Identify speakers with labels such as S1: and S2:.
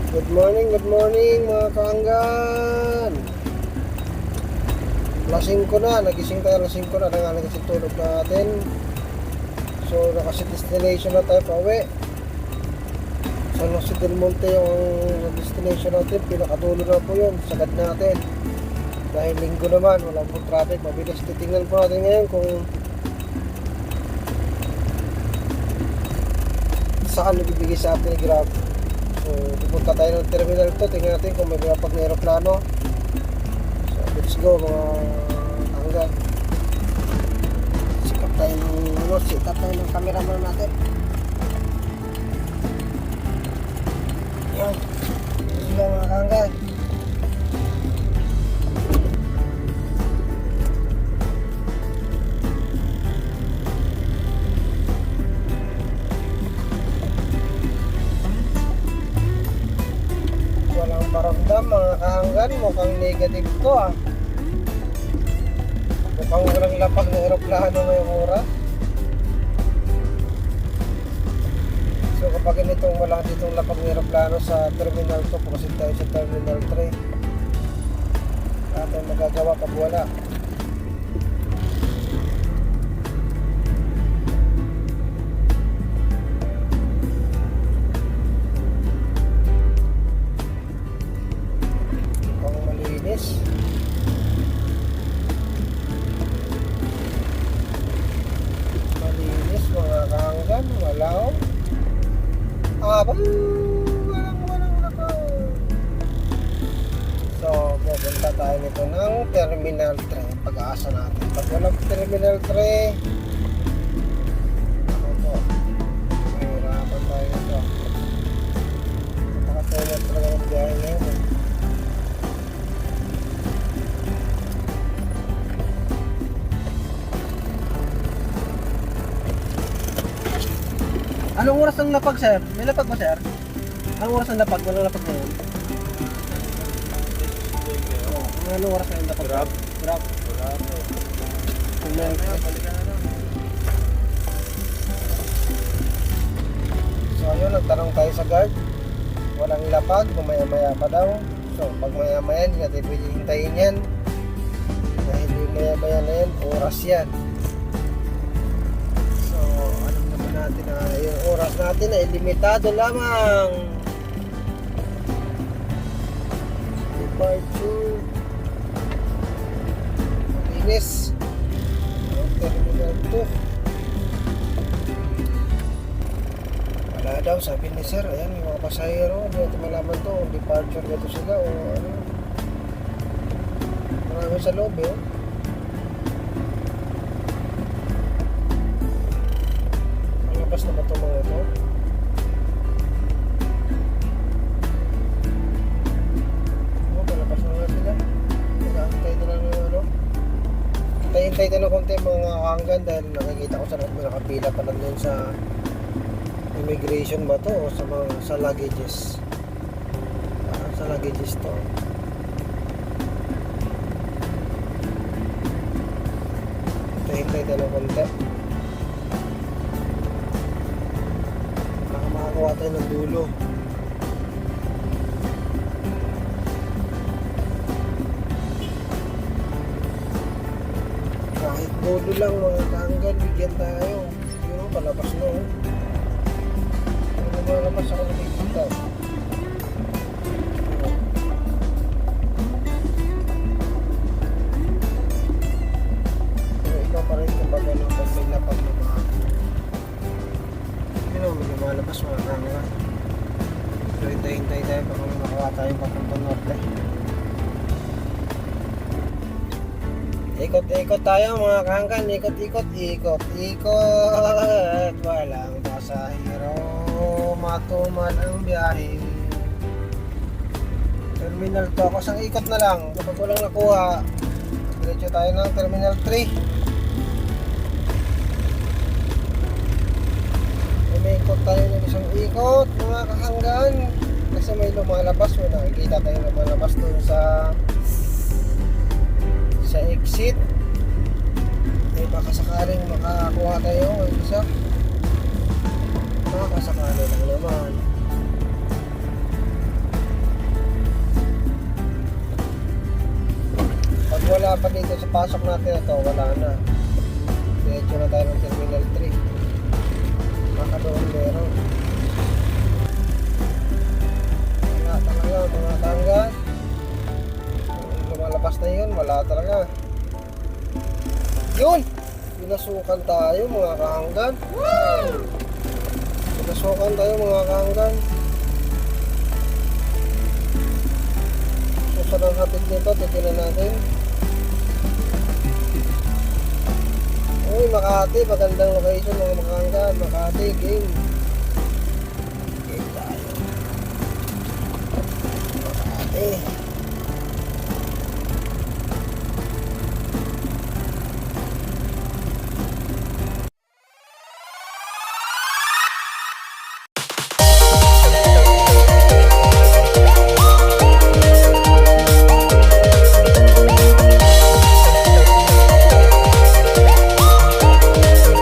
S1: Good morning mga kaanggan. Lasing ko na, nagising tayo lasing ko na, nagising tulog natin. So nakasit destination na tayo pa uwi. San Jose del Monte yung destination natin, pinakadulo na po yun, sagad natin. Dahil linggo naman, walang po traffic, mabilis. Titingnan po natin ngayon kung saan nabibigay sa atin ni Grab. So pupunta tayo ng terminal to, tingnan natin kung may grapag na aeroplano. So let's go mga kaanggan. Sikap tayo ng cameraman natin. Yan, let's go mga kaanggan. Walang paramdam mga kaanggan, mukhang negative to mukhang walang lapag ng aeroplano ngayong oras. So kapag ganitong wala ditong lapag ng aeroplano sa terminal 2, kasi tayo sa terminal 3, natin magagawa pag wala. Malinis mga kaanggan, walaw. Walang lapag. So pupunta tayo nito ng terminal 3, pag-aasa natin. Pag walang terminal 3, ako po, mahirapan tayo nito. Napakatulad talaga ng biyahe ngayon. Anong oras ang lapag, sir? May lapag ba, sir? Anong oras ang lapag? Walang lapag ngayon. Anong oras ang lapag? Grab. So ayun, nagtanong tayo sa guard. Walang lapag, mamaya-maya pa daw. So pag maya-maya, hindi natin pwede hintayin yan. Dahil yung maya-maya na yan, oras yan. Natin na yung oras natin ay limitado lamang. Departure Malinis terminal 2. Wala daw, sabi ni sir. Ayan, yung mga pasahero, hindi natin malaman to kung departure dito sila o ano. Marami sa loob Labas na ba ito mga ito? Palabas na nga sila. Nag-aantay na lang ng ano. Hintay-hintay na ng konti mga kaanggan dahil nakikita ko sa nakapila pa lang din sa immigration ba to o sa luggages. Sa luggages to. Hintay-hintay na ng konti. Makakuha tayo ng dulo. Kahit dulo lang mga kaanggan, bigyan tayo. Yun, palabas na malabas ako nakikita. Pero ikaw pa rin kung baga ng pagpilapag ng mga may lumalabas mga kaanggan. So hintay-hintay tayo baka makakuha tayo papuntang norte. Ikot-ikot tayo mga kaanggan. Ikot. Walang pasahero, matumal ang biyahe. Terminal 2 ako, isang ikot na lang. Kapag walang nakuha, diretso tayo ng terminal 3. Ikot tayo ng isang ikot mga kaanggan kasi may lumalabas, may nakikita tayo lumalabas dun sa exit. Baka sakaling makakuha tayo ng isa. Baka sakali lang naman. pa dito sa pasok natin na to, wala na. Diretso na tayo ng Terminal 3. Baka doon meron. Wala talaga mga tanggal. Lumalabas na yun, wala talaga. Yun! Pinasukan tayo mga kahanggan. Pinasukan tayo mga kahanggan. So saan ang hapit nito, titignan natin. Uy, Makati, magandang location mga kahanggan. Makati, game. Game tayo. Makati.